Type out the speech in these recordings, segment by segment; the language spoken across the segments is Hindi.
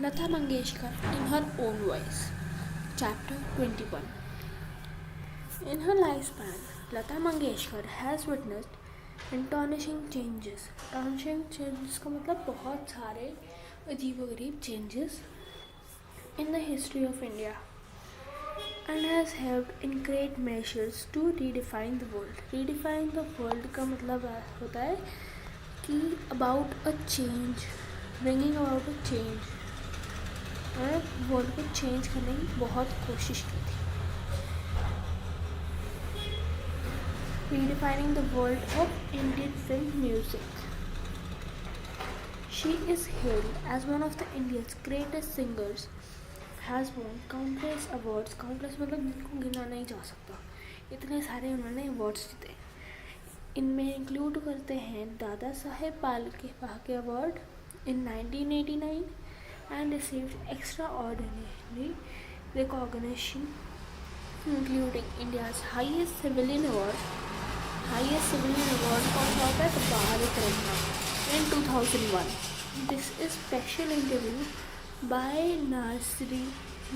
Lata Mangeshkar in her own voice. Chapter 21. In her lifespan, Lata Mangeshkar has witnessed astonishing changes. Astonishing changes का मतलब बहुत सारे अजीबोगरीब changes in the history of India and has helped in great measures to redefine the world. Redefine the world का मतलब होता है कि about a change, bringing about a change. World को चेंज करने की बहुत कोशिश की थी. Redefining the world of Indian film music. She is hailed as one of the India's greatest singers. Has won countless awards. Countless मतलब जिनको गिना नहीं जा सकता. इतने सारे उन्होंने awards जीते. इनमें इंक्लूड करते हैं Dada Saheb Phalke award in 1989 and received extraordinary recognition including India's highest civilian award called the Bharat Ratna in 2001. This is special interview by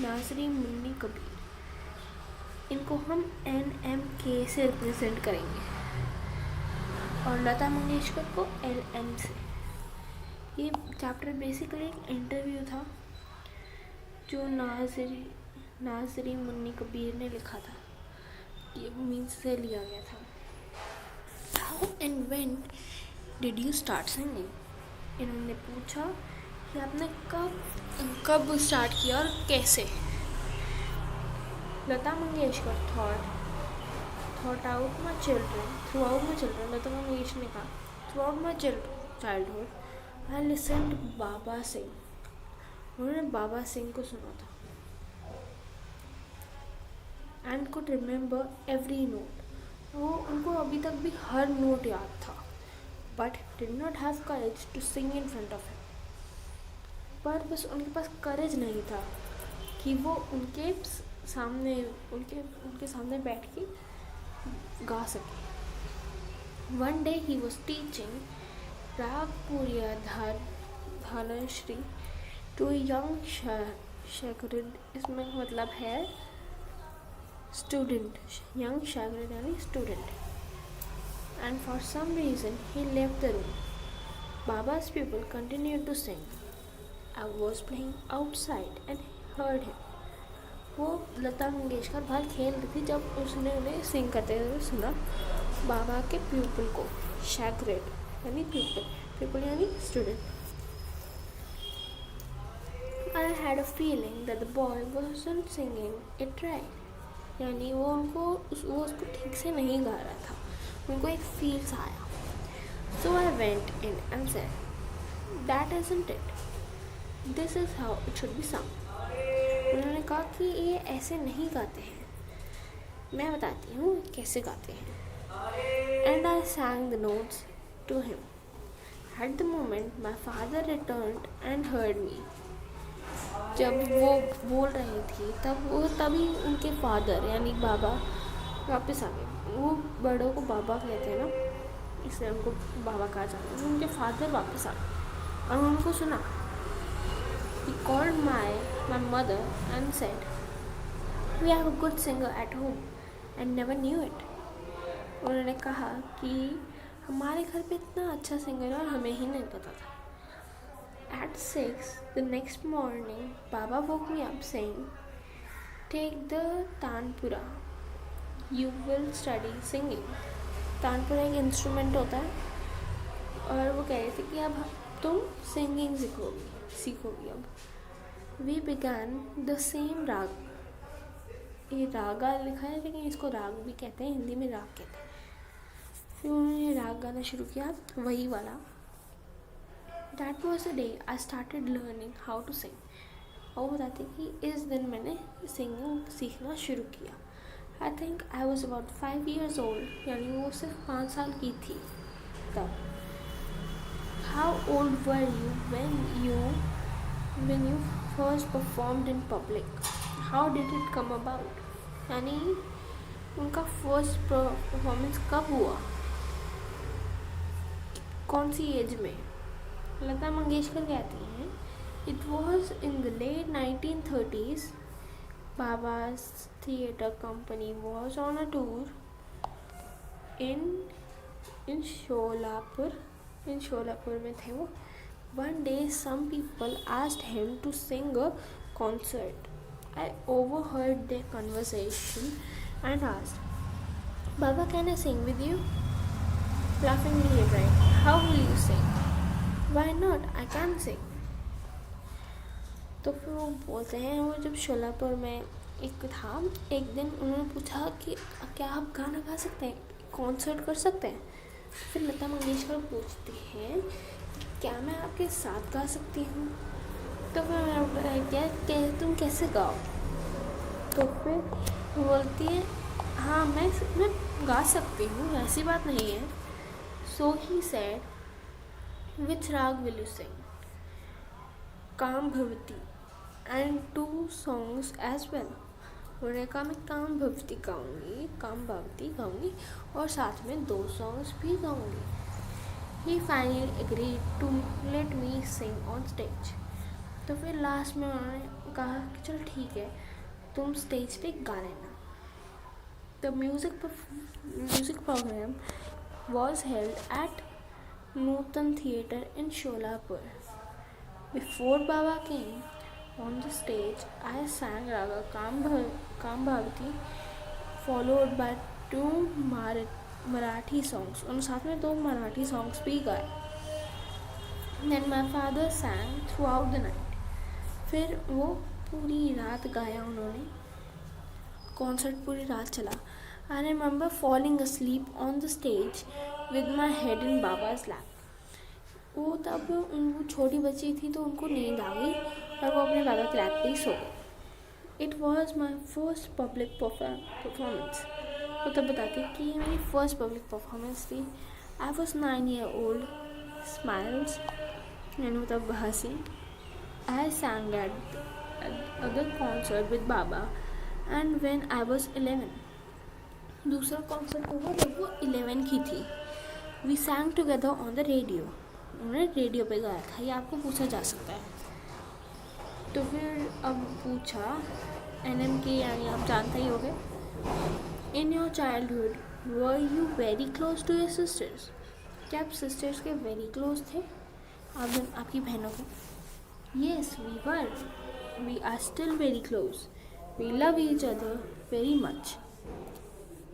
नासरी मुन्नी कबीर. इनको हम NMK से रिप्रेजेंट करेंगे और लता मंगेशकर को LM से. ये चैप्टर बेसिकली एक इंटरव्यू था जो नाजरी मुन्नी कबीर ने लिखा था. ये मीन्स से लिया गया था. How and when did you start singing. इन्होंने पूछा कि आपने कब स्टार्ट किया और कैसे. Lata Mangeshkar thought out my children throughout my children. Lata Mangeshkar ने कहा throughout my childhood I listened to Baba Singh. उन्होंने बाबा सिंह को सुना था and could remember every note. वो उनको अभी तक भी हर नोट याद था but did not have courage to sing in front of him. पर बस उनके पास courage नहीं था कि वो उनके सामने बैठ के गा सके. One day he was teaching राग पूरिया धानश्री टू यंग शागिर्द. इसमें मतलब है स्टूडेंट. यंग शागिर्द यानी student. And for some reason he left the room. बाबा's pupil continued to sing. I was playing outside and heard him. वो लता मंगेशकर बाहर खेल रही थी जब उसने उन्हें सिंग करते हुए सुना. बाबा के प्यूपिल को शागिर्द यानी पीपल यानी student. I had a feeling that the boy wasn't singing it right. यानी वो उसको ठीक से नहीं गा रहा था. उनको एक फील्स आया. So I went in and said, that isn't it. This is how it should be sung. उन्होंने कहा कि ये ऐसे नहीं गाते हैं. मैं बताती हूँ कैसे गाते हैं. And I sang the notes to him. At the moment, my father returned and heard me. जब वो बोल रही थी तभी उनके फादर यानी बाबा वापस आ गए. वो बड़ों को बाबा कहते हैं ना, इसलिए उनको बाबा कहा जाता है. उनके फादर वापस आ गए और उनको सुना. He called my mother and said, we have a good singer at home and never knew it. उन्होंने कहा कि हमारे घर पे इतना अच्छा सिंगर है और हमें ही नहीं पता था. At 6 the next morning, Baba woke me up saying, take the tanpura, you will study singing. Tanpura एक इंस्ट्रूमेंट होता है और वो कह रहे थे कि अब तुम सिंगिंग सीखोगी. अब we began the same राग. ये रागा लिखा है लेकिन इसको राग भी कहते हैं, हिंदी में राग कहते हैं. फिर उन्होंने राग गाना शुरू किया वही वाला. That was the day I started learning how to sing. और बताते कि इस दिन मैंने सिंगिंग सीखना शुरू किया. I think I was about 5 years old. यानी वो सिर्फ 5 साल की थी तब. How old were you when you first performed in public? How did it come about? यानी उनका फर्स्ट परफॉर्मेंस कब हुआ, कौन सी एज में. लता मंगेशकर कहती हैं It was in the late 1930s. Baba's theatre company was on a tour in in Sholapur. In Sholapur में थे वो. One day, some people asked him to sing a concert. I overheard their conversation and asked, Baba, can I sing with you? Laughingly, he replied, How will you sing? Why not? I can sing. तो फिर वो बोलते हैं, वो जब शोलापुर में एक दिन उन्होंने पूछा कि क्या आप गाना गा सकते हैं, कॉन्सर्ट कर सकते हैं. फिर लता मंगेशकर पूछती हैं, क्या मैं आपके साथ गा सकती हूँ? तो फिर क्या तुम कैसे गाओ? तो फिर बोलती है, हाँ मैं गा सकती हूँ, ऐसी बात नहीं है. So he said, which rag will you sing? काम भवती and 2 songs as well. उन्होंने कहा मैं काम भवती गाऊंगी और साथ में 2 songs भी गाऊंगी. He finally agreed to let me sing on stage. तो फिर लास्ट में उन्होंने कहा कि चलो ठीक है, तुम स्टेज पे गा लेना. The music program was held at Nutan Theatre in Sholapur. Before Baba came on the stage, I sang Raga Kambhavati, followed by 2 Marathi songs. और साथ में 2 मराठी songs भी गाए. Then my father sang throughout the night. फिर वो पूरी रात गाया उन्होंने. कॉन्सर्ट पूरी रात चला. I remember falling asleep on the stage with my head in Baba's lap. वो तब वो छोटी बच्ची थी तो उनको नींद आ गई और वो अपने बाबा के लैप पे ही सो गई. It was my first public performance. वो तब बताती कि ये मेरी first public performance थी. I was 9-year-old. Smiles. मैंने वो तब हंसी. I sang at other concert with Baba and when I was 11. दूसरा कॉन्सर्ट हुआ जब वो 11 की थी. We sang together on the radio. उन्होंने रेडियो पे गाया था. ये आपको पूछा जा सकता है. तो फिर अब पूछा NMK यानी आप जानते ही होंगे. In your childhood, were you very close to your sisters? क्या आप सिस्टर्स के वेरी क्लोज थे आपकी बहनों के? Yes, we were. We are still very close. We love each other very much.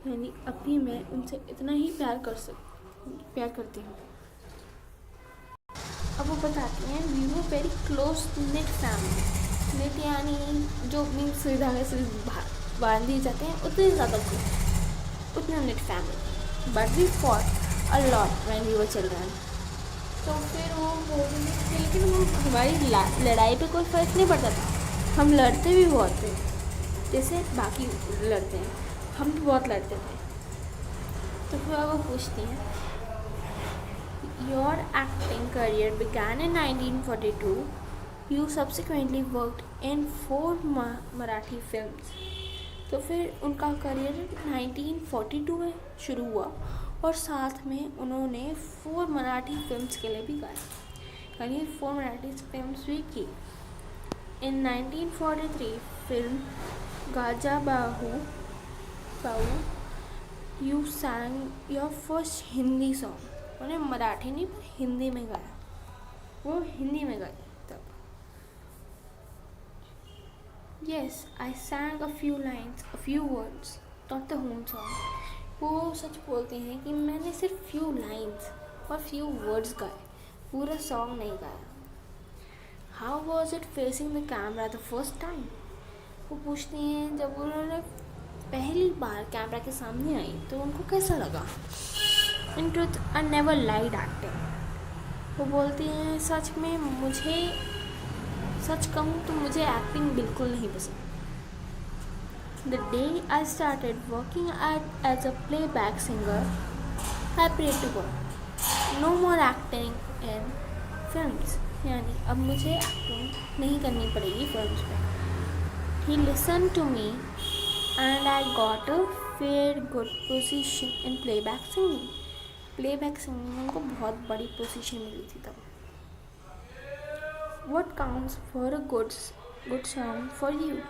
यानी अभी मैं उनसे इतना ही प्यार करती हूँ. अब वो बताती हैं we were very close knit family. Knit यानी जो अपनी धागे से बांध दिए जाते हैं उतने ज़्यादा क्लोज, उतना knit family. But we fought a lot when we were children. तो फिर वो बोलते थे लेकिन हमारी लड़ाई पे कोई फ़र्क नहीं पड़ता था. हम लड़ते भी बहुत थे जैसे बाकी लड़ते हैं, हम भी बहुत लड़ते थे. तो फिर वो पूछती हैं Your acting career began in 1942. You subsequently worked in 4 Marathi films. तो फिर उनका करियर 1942 में शुरू हुआ और साथ में उन्होंने 4 मराठी फिल्म्स के लिए भी गाया, यानी 4 मराठी फिल्म्स भी की. In 1943 film Gaza Bahu You sang your first Hindi song. उन्हें मराठी नहीं पर हिंदी में गाया. वो हिंदी में गाई तब. Yes, I sang a few lines, a few words, not the whole song. वो सच बोलते हैं कि मैंने सिर्फ few lines और few words गाए, पूरा सॉन्ग नहीं गाया. How was it facing the camera the first time? वो पूछती हैं जब उन्होंने पहली बार कैमरा के सामने आई तो उनको कैसा लगा. In truth, I never liked acting. वो बोलती हैं सच कहूँ तो मुझे एक्टिंग बिल्कुल नहीं पसंद. The day I started working as a playback singer, I prayed to God, no more acting in films. यानी अब मुझे एक्टिंग नहीं करनी पड़ेगी फिल्म्स में. He listened to me and I got a fair good position in playback singing. Playback singing में उनको बहुत बड़ी पोजीशन मिली थी तब. What counts for a good song for you?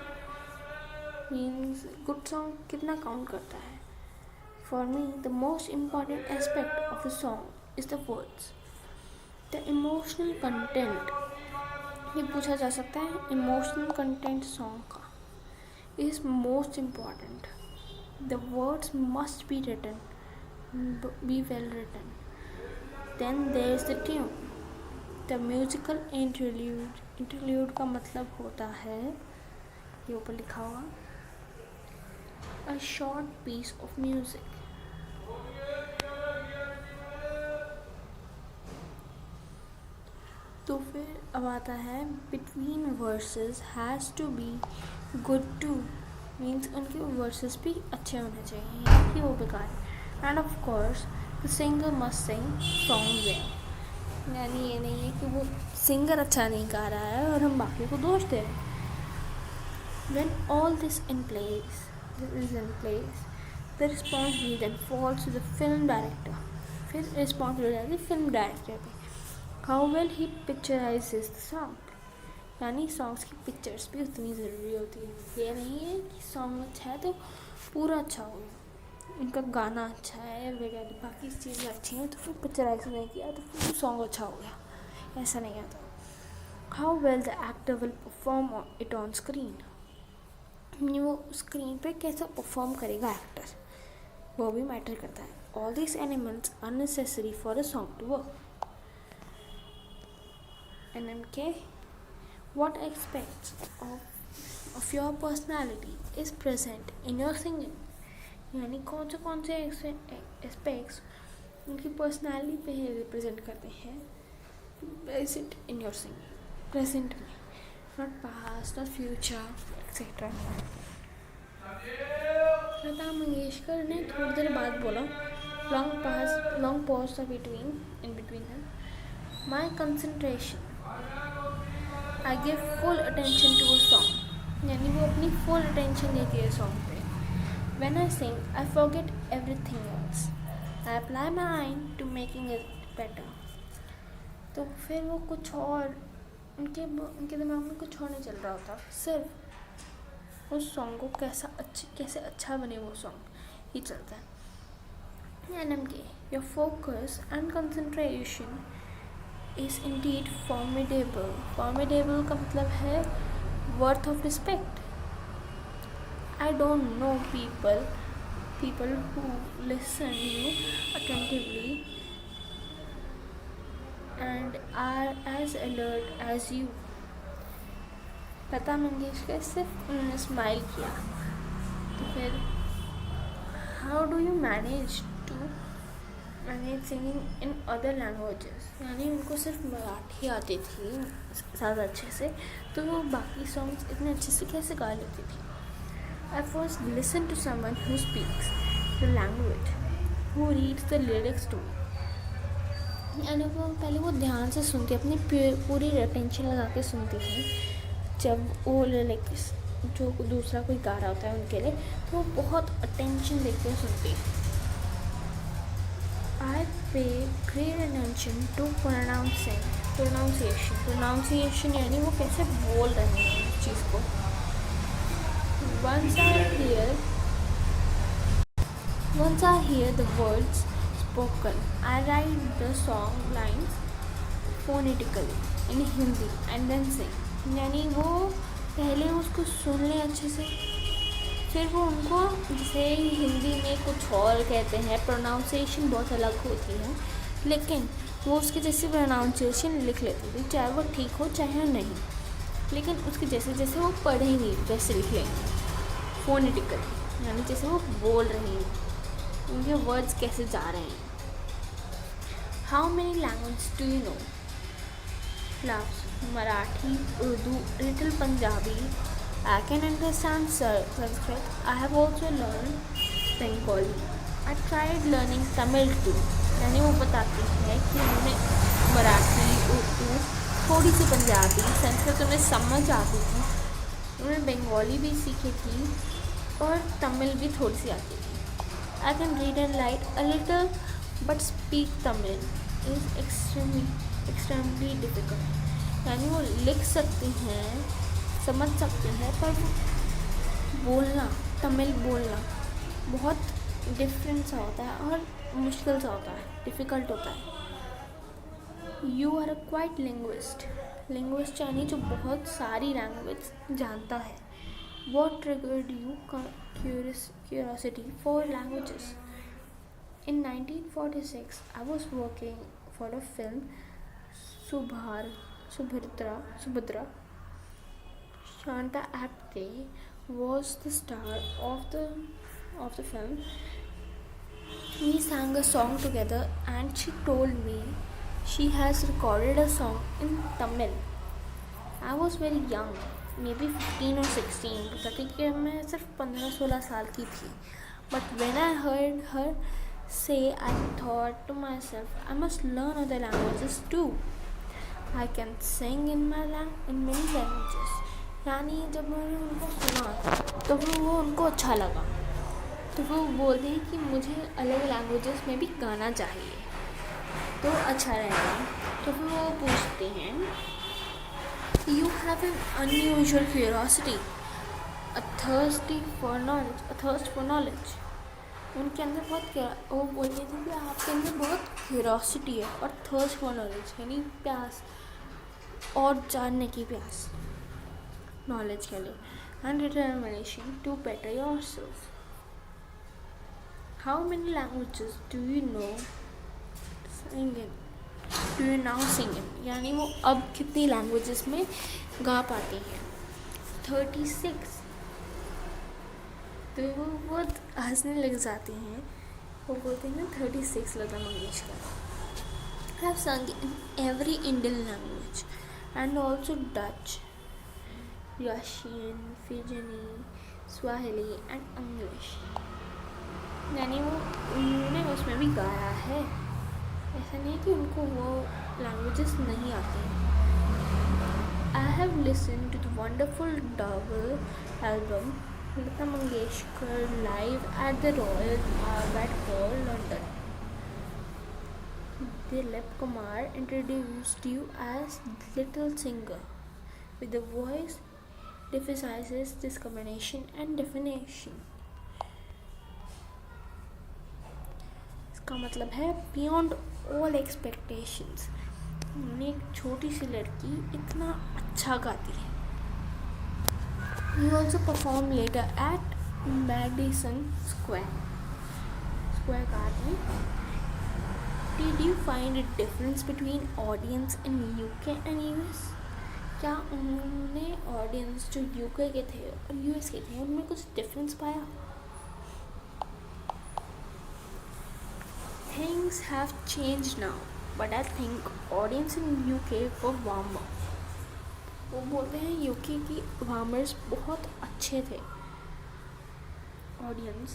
Means good song कितना count करता है? For me, the most important aspect of a song is the words. The emotional content. ये पूछा जा सकता है emotional content song का is most important. The words must be written, be well written. Then there is the tune. The musical interlude का मतलब होता है, ये ऊपर लिखा हुआ, a short piece of music. तो फिर अब आता है between verses has to be good too. Means उनके वर्सेस भी अच्छे होने चाहिए कि वो बेकार है. End of course the singer must sing song well. यानी ये नहीं है कि वो सिंगर अच्छा नहीं गा रहा है और हम बाकी को दोष दे रहे हैं. When all this is in place the responsibility then falls to the film director. फिर रिस्पॉन्सिबिलिटी आती है फिल्म डायरेक्टर पे. How well he picturises the song. यानी सॉन्ग्स की पिक्चर्स भी उतनी ज़रूरी होती है. ये नहीं है कि सॉन्ग अच्छा है तो पूरा अच्छा होगा, उनका गाना अच्छा है वगैरह बाकी चीज़ें अच्छी हैं तो फिर पिक्चराइज नहीं किया तो फिर सॉन्ग अच्छा हो गया, ऐसा नहीं आता. How well the actor will perform it on screen. वो स्क्रीन पे कैसा परफॉर्म करेगा एक्टर, वो भी मैटर करता है. All this elements are necessary for a song to work. NMK. What aspects of your personality is present in your singing. यानी कौन से एस्पेक्ट्स उनकी पर्सनैलिटी पे रिप्रेजेंट करते हैं present in your singing. Present में, not past not future etcetera. Lata Mangeshkar ने थोड़ी देर बाद बोला, लॉन्ग पॉज था इन बिटवीन है. माई concentration, I give full attention to a song. यानी वो अपनी full attention देती है सॉन्ग पे. When I sing, I forget everything else. I apply my mind to making it better. तो फिर वो कुछ और उनके दिमाग में कुछ और नहीं चल रहा होता, सिर्फ उस सॉन्ग को कैसे अच्छा बने वो सॉन्ग ही चलता है. NMK. Your focus and concentration is indeed formidable. Formidable का मतलब है worth of respect. I don't know people who listen you attentively and are as alert as you. Lata Mangeshkar सिर्फ उन्होंने स्माइल किया. तो फिर how do you manage singing in other languages. यानी उनको सिर्फ मराठी आती थी ज़्यादा अच्छे से, तो वो बाकी सॉन्ग्स इतने अच्छे से कैसे गा लेती थी. I first listen to someone who speaks the language, who reads the lyrics to me. यानी वो पहले वो ध्यान से सुनती, अपनी पूरी अटेंशन लगा के सुनती थी. जब वो लिरिक्स जो दूसरा कोई गा रहा होता है उनके लिए, तो वो बहुत अटेंशन देके सुनती. I pay great attention to pronunciation यानी वो कैसे बोल रहे हैं इस चीज़ को. Once I hear the words spoken, I write the song lines phonetically in Hindi and then sing. यानी वो पहले उसको सुन ले अच्छे से, फिर वो उनको जैसे हिंदी में कुछ और कहते हैं, प्रोनाउंसिएशन बहुत अलग होती है, लेकिन वो उसके जैसे प्रोनाउंसिएशन लिख लेती थी, चाहे वो ठीक हो चाहे नहीं, लेकिन उसके जैसे जैसे वो पढ़ेंगी वैसे लिख लेंगे फोनेटिकली. यानी जैसे वो बोल रही हैं, उनके वर्ड्स कैसे जा रहे हैं. How many language do you know. Marathi, Urdu, little Punjabi. I can understand Sanskrit. I have also learned Bengali. I tried learning Tamil too. यानी वो बताती है कि उन्हें मराठी, उर्दू, थोड़ी सी पंजाबी, संस्कृत उन्हें समझ आती थी. उन्होंने बंगाली भी सीखी थी और तमिल भी थोड़ी सी आती थी. I can read and write a little, but speak Tamil is extremely difficult. यानी वो लिख सकते हैं, समझ सकते हैं, पर बोलना, तमिल बोलना बहुत डिफरेंट सा होता है और मुश्किल सा होता है, डिफ़िकल्ट होता है। You are a quite linguist यानी जो बहुत सारी लैंग्वेज जानता है। What triggered you curiosity for languages? In 1946, I was working for a film. Subhadra Shanta Apte was the star of the film. We sang a song together, and she told me she has recorded a song in Tamil. I was very young, maybe 15 or 16, बताती कि मैं सिर्फ 15-16 साल की थी. But when I heard her say, I thought to myself, I must learn other languages too. I can sing in many languages. यानी जब मैंने उनको सुना तो वो उनको अच्छा लगा, तो वो बोलते हैं कि मुझे अलग लैंग्वेजेस में भी गाना चाहिए तो अच्छा रहेगा. तो फिर वो पूछते हैं, You have an unusual curiosity, a thirst for knowledge. उनके अंदर वो बोलते थे कि आपके अंदर बहुत क्यूरोसिटी है और थर्स्ट फॉर नॉलेज यानी प्यास और जानने की प्यास नॉलेज के लिए, and determination to better yourself. How many languages do you now sing in? यानी वो अब कितनी लैंग्वेजेस में गा पाती हैं? 36. तो वो बहुत हंसने लग जाते हैं. वो बोलते हैं ना 36 Lata Mangeshkar. I have sung in every Indian language and also Dutch, Russian, Fijian, Swahili and English. यानी वो उन्होंने उसमें भी गाया है. ऐसा नहीं कि उनको वो लैंग्वेजेस नहीं आती हैं. I have listened to the wonderful double album Lata Mangeshkar live at the Royal Albert Hall, London. Dilip Kumar introduced you as Little Singer, with the voice emphasizes discrimination and definition. इसका मतलब है Beyond all expectations. एक छोटी सी लड़की इतना अच्छा गाती है. He also performed later at Madison Square Garden. Did you find a difference between audience in UK and US? क्या उन्होंने ऑडियंस जो UK के थे और US के थे उनमें कुछ डिफरेंस पाया? Things have changed now, but I think audience in UK were warmer. वो बोलते हैं यूके की वार्मर्स बहुत अच्छे थे. Audience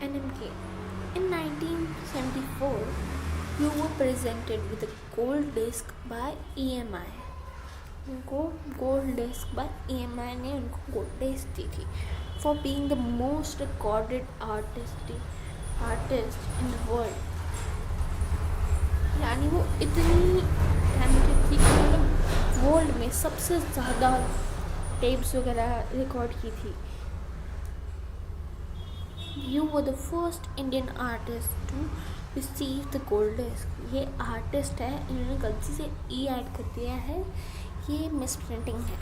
NMK. In 1974, you were presented with a gold disc by EMI. उनको gold disc by EMI ने उनको gold disc दी थी for being the most recorded artist in the world. यानी वो इतनी टैलेंटेड थी कि उन्होंने वर्ल्ड में सबसे ज़्यादा टेप्स वगैरह रिकॉर्ड की थी. You were the first Indian artist to receive the gold disc. ये आर्टिस्ट है, इन्होंने गलती से E ऐड कर दिया है, ये मिसप्रिंटिंग है.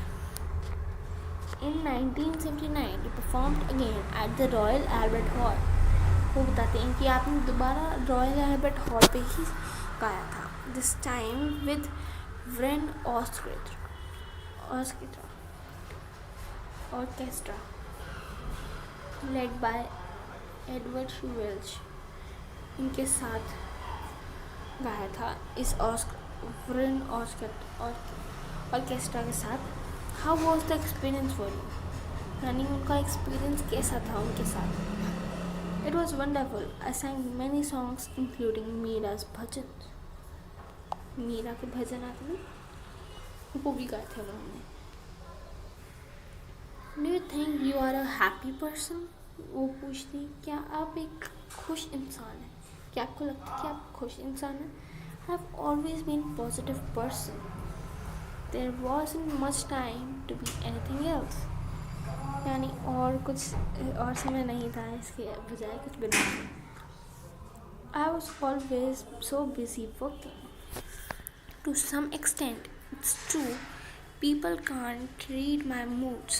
In 1979, you performed again at the Royal Albert Hall. वो बताते हैं कि आपने दोबारा रॉयल एल्बर्ट हॉल पे ही गाया था. This time with Wren Orchestra led by Edward Welch. इनके साथ गाया था इस Wren Orchestra के साथ. How was the experience for you? यानी उनका एक्सपीरियंस कैसा था उनके साथ? It was wonderful. I sang many songs including Meera's bhajans. Meera के भजन आते हैं, वो भी गाए थे उन्होंने. Do you think you are a happy person? वो पूछती क्या आप एक खुश इंसान हैं? क्या आपको लगता है कि आप खुश इंसान हैं? I've always been a positive person. There wasn't much time to be anything else. यानी और कुछ और समय नहीं था इसके बजाय कुछ बनाने। I was always so busy working. To some extent, it's true, people can't read my moods.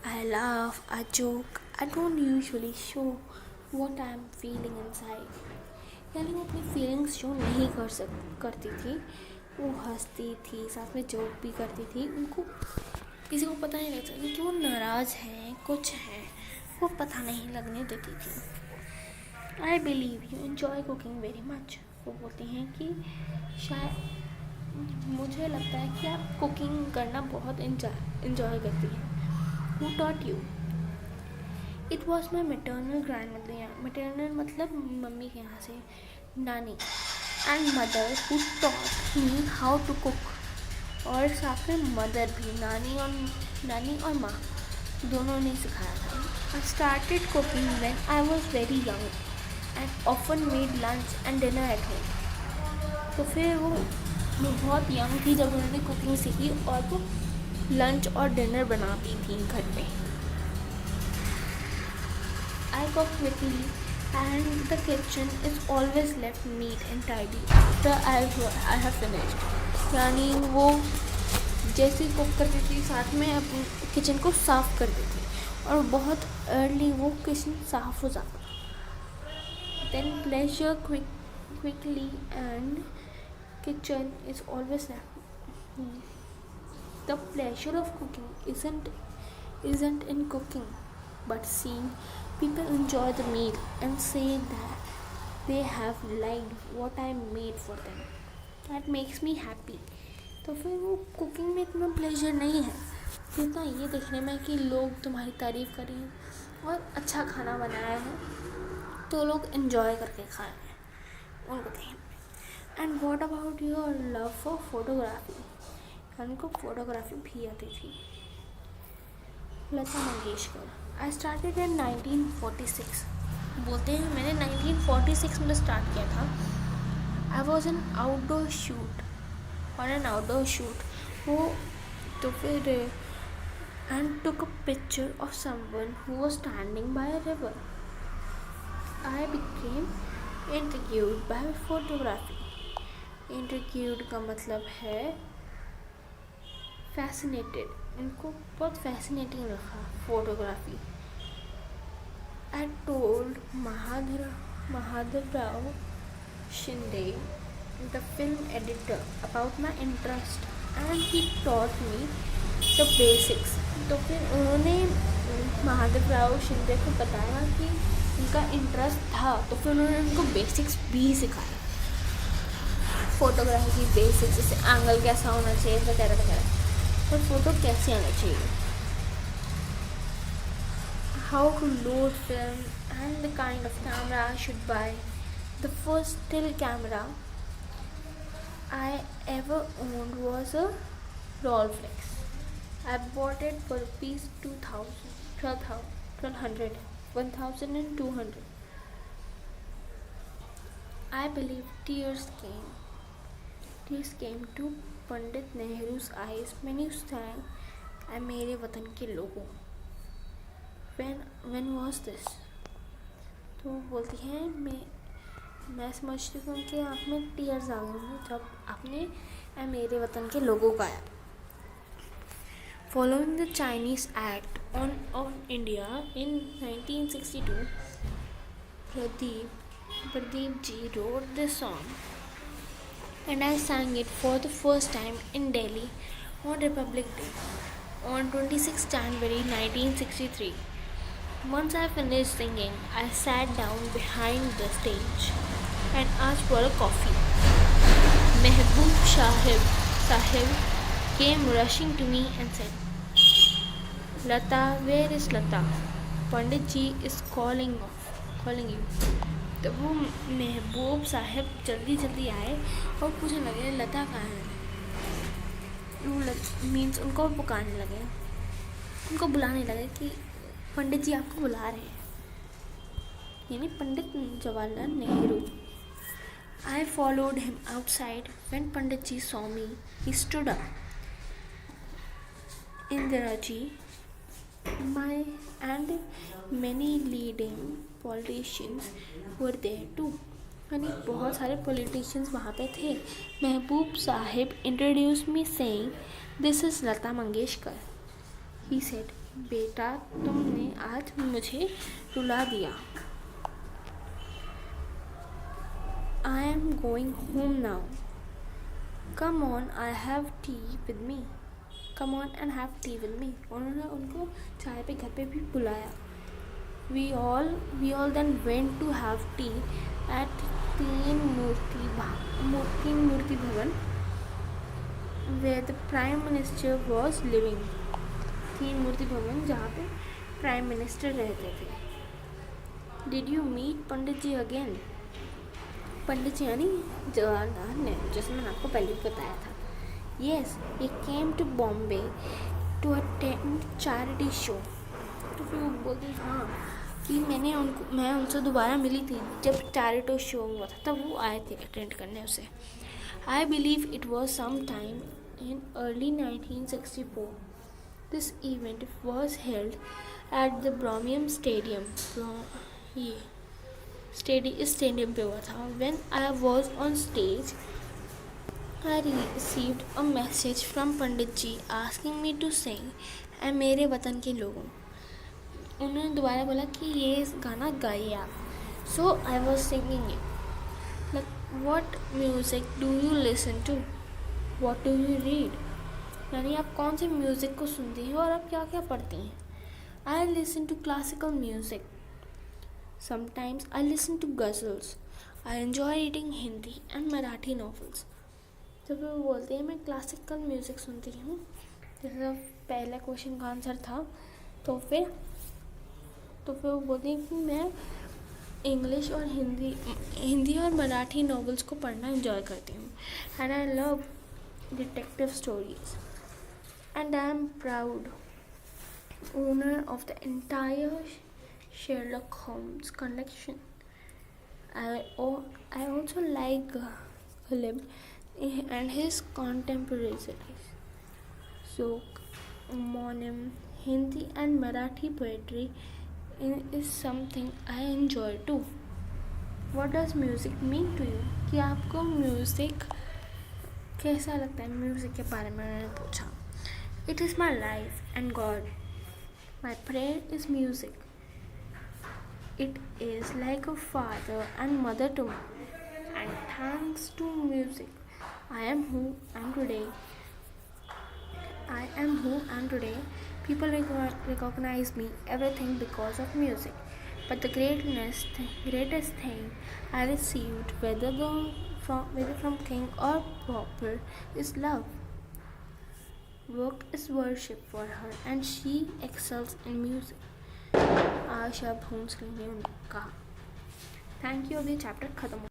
I laugh, I joke, I don't usually show what I'm feeling inside. यानी वो अपनी फीलिंग्स शो नहीं करती थी, वो हंसती थी, साथ में जोक भी करती थी। उनको किसी को पता नहीं लगता कि वो नाराज़ हैं, कुछ है, वो पता नहीं लगने देती थी। I believe you enjoy cooking very much. वो बोलती हैं कि शायद मुझे लगता है कि आप कुकिंग करना बहुत enjoy करती हैं। Who taught you? It was my maternal grandmother. Maternal मतलब मम्मी के यहाँ से, नानी, and mother who taught me how to cook. और साथ में मदर भी, नानी और माँ दोनों ने सिखाया था। I started cooking when I was very young and often made lunch and dinner at home. तो फिर वो बहुत यंग थी जब उन्होंने कुकिंग सीखी और वो लंच और डिनर बनाती थी घर पे। I cook quickly and the kitchen is always left neat and tidy after I have finished. यानी वो जैसे कुक करती थी साथ में अपनी किचन को साफ़ कर देती थी और बहुत अर्ली वो किचन साफ़ हो जाता। Then pleasure quickly and kitchen is always left. The pleasure of cooking isn't in cooking, but seeing people enjoy the meal and say that they have liked what I made for them. That makes me happy. तो फिर वो कुकिंग में इतना प्लेजर नहीं है जितना ये देखने में कि लोग तुम्हारी तारीफ़ करें और अच्छा खाना बनाया है तो लोग एंजॉय करके खाए हैं उनको देखें। And what about your love for photography? उनको फोटोग्राफी भी आती थी। Lata Mangeshkar. I started in 1946। बोलते हैं मैंने 1946 में स्टार्ट किया था। I was an outdoor shoot वो तो फिर and took a picture of someone who was standing by a river. I became intrigued by photography. Intrigued का मतलब है fascinated. उनको बहुत fascinating लगा photography. I told Mahadev Rao Shinde, the film editor, about my interest and he taught me the basics. तो फिर उन्होंने महादेव राव शिंदे को बताया कि उनका इंटरेस्ट था तो फिर उन्होंने उनको बेसिक्स भी सिखाया, फ़ोटोग्राफी की बेसिक्स, जैसे एंगल कैसा होना चाहिए वगैरह वगैरह, और फ़ोटो कैसे आना चाहिए, how to load film and the kind of camera I should buy. The first still camera I ever owned was a Rolleiflex. I bought it for rupees 1,200. I believe tears came to Pandit Nehru's eyes when he sang "ऐ मेरे वतन के लोगों." When was this? तो बोलती हैं मैं समझती हूँ कि आँख में टीयर्स आ गए हैं जब आपने "ऐ मेरे वतन के लोगों" गाया। Following the Chinese Act on India in 1962, Pradeep ji wrote this song and I sang it for the first time in Delhi on Republic Day on 26 January 1963. Once I finished singing, I sat down behind the stage and asked for a coffee. Mehboob Sahib came rushing to me and said, "Lata, where is Lata? Pandit ji is calling you." तो वो महबूब साहब जल्दी आए और पूछने लगे लता कहाँ है। वो मीन्स उनको पुकारने लगे, उनको बुलाने लगे कि पंडित जी आपको बुला रहे हैं, यानी Pandit Jawaharlal Nehru. I followed him outside. When Panditji saw me, he stood up. Indiraji, my and many leading politicians were there too. यानी बहुत सारे politicians वहाँ पे थे. महबूब Sahib introduced me saying, "This is Lata Mangeshkar." He said, "बेटा तुमने आज मुझे रुला दिया. I am going home now. Come on, I have tea with me. Come on and have tea with me." उन्होंने उनको चाय पे घर पे भी बुलाया. We all then went to have tea at Teen Murti Bhavan, where the Prime Minister was living. Teen Murti Bhavan जहाँ पे Prime Minister रहते थे. Did you meet Pandit ji again? पंडित जी यानी जवाहरलाल नेहरू, जैसे मैंने आपको पहले बताया था. Yes, he came to Bombay to attend charity show. तो फिर वो बोलती हाँ कि मैं उनसे दोबारा मिली थी जब चैरिटी शो हुआ था, तब वो आए थे अटेंड करने उसे. I believe it was sometime in early 1964. This event was held at the Birmingham Stadium. Stadium पे हुआ था. When I was on stage, I received a message from Pandit ji asking me to sing and मेरे वतन के लोगों. उन्होंने दोबारा बोला कि ये गाना गाइए आप. So I was singing it. Like, what music do you listen to? What do you read? यानी आप कौन से म्यूज़िक को सुनती हैं और आप क्या क्या पढ़ती हैं. I listen to classical music. Sometimes I listen to ghazals. I enjoy reading Hindi and Marathi novels. जब वो बोलते हैं मैं क्लासिकल म्यूज़िक सुनती हूँ, जैसा पहला क्वेश्चन का आंसर था, तो फिर वो बोलती हैं कि मैं इंग्लिश और हिंदी और मराठी नॉवेल्स को पढ़ना एंजॉय करती हूँ. And I love detective stories. And I am proud owner of the entire Sherlock Holmes collection. I also like Ghalib and his contemporaries. So, Monim, Hindi and Marathi poetry is something I enjoy too. What does music mean to you? कि आपको म्यूज़िक कैसा लगता है? म्यूज़िक के बारे में मैंने पूछा. It is my life and God. My prayer is music. It is like a father and mother to me, and thanks to music, I am who I am today. People recognize me, everything because of music. But the greatest thing I received, whether from king or pauper, is love. Work is worship for her, and she excels in music. Asha Bhosle ने उनका. Thank you. अभी चैप्टर ख़त्म हो